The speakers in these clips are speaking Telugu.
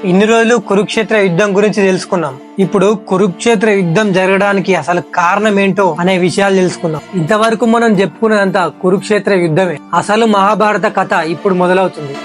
ఇన్ని రోజులు కురుక్షేత్ర యుద్ధం గురించి తెలుసుకున్నాం. ఇప్పుడు కురుక్షేత్ర యుద్ధం జరగడానికి అసలు కారణం ఏంటో అనే విషయాలు తెలుసుకుందాం. ఇంతవరకు మనం చెప్పుకున్నదంతా కురుక్షేత్ర యుద్ధమే. అసలు మహాభారత కథ ఇప్పుడు మొదలవుతుంది.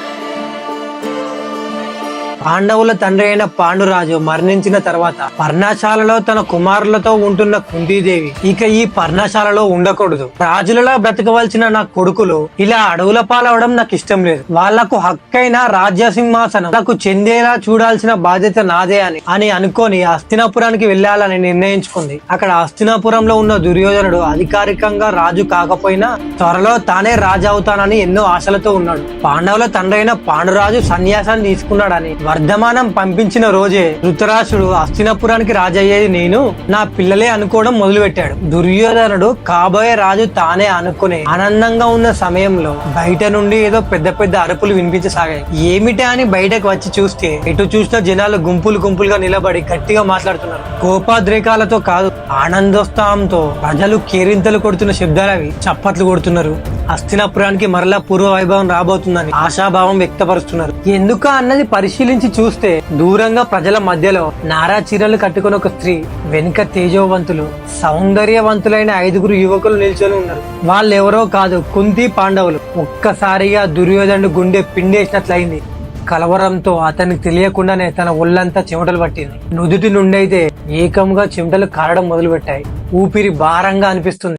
పాండవుల తండ్రి అయిన పాండురాజు మరణించిన తర్వాత పర్ణశాలలో తన కుమారులతో ఉంటున్న కుంతీదేవి ఇక ఈ పర్ణశాలలో ఉండకూడదు, రాజులలో బ్రతకవలసిన నా కొడుకులు ఇలా అడవుల పాలవడం నాకు ఇష్టం లేదు, వాళ్లకు హక్కైన రాజ్య సింహాసనం నాకు చెందేలా చూడాల్సిన బాధ్యత నాదే అని అనుకొని హస్తినాపురానికి వెళ్లాలని నిర్ణయించుకుంది. అక్కడ హస్తినాపురంలో ఉన్న దుర్యోధనుడు అధికారికంగా రాజు కాకపోయినా త్వరలో తానే రాజు అవుతానని ఎన్నో ఆశలతో ఉన్నాడు. పాండవుల తండ్రి అయిన పాండురాజు సన్యాసాన్ని తీసుకున్నాడని వర్ధమానం పంపించిన రోజే ధృతరాష్ట్రుడు హస్తినాపురానికి రాజయ్యేది నేను, నా పిల్లలే అనుకోవడం మొదలు పెట్టాడు. దుర్యోధనుడు కాబోయే రాజు తానే అనుకునే ఆనందంగా ఉన్న సమయంలో బయట నుండి ఏదో పెద్ద పెద్ద అరుపులు వినిపించసాగాయి. ఏమిటా అని బయటకు వచ్చి చూస్తే ఎటు చూసిన జనాలు గుంపులు గుంపులుగా నిలబడి గట్టిగా మాట్లాడుతున్నారు. కోపాద్రేకాలతో కాదు, ఆనందోత్సాహంతో ప్రజలు కేరింతలు కొడుతున్న శబ్దాలవి చప్పట్లు కొడుతున్నారు. హస్తినాపురానికి మరలా పూర్వ వైభవం రాబోతుందని ఆశాభావం వ్యక్తపరుస్తున్నారు. ఎందుక అన్నది పరిశీలించి చూస్తే దూరంగా ప్రజల మధ్యలో నారా చీరలు కట్టుకుని ఒక స్త్రీ, వెనుక తేజోవంతులు సౌందర్యవంతులైన 5 యువకులు నిల్చొని ఉన్నారు. వాళ్ళెవరో కాదు, కుంతి పాండవులు. ఒక్కసారిగా దుర్యోధనుడు గుండె పిండేసినట్లయింది. కలవరంతో అతనికి తెలియకుండానే తన ఒళ్ళంతా చెమటలు పట్టింది. నుదుటి నుండైతే ఏకంగా చెమటలు కారడం మొదలు పెట్టాయి. ఊపిరి భారంగా అనిపిస్తుంది.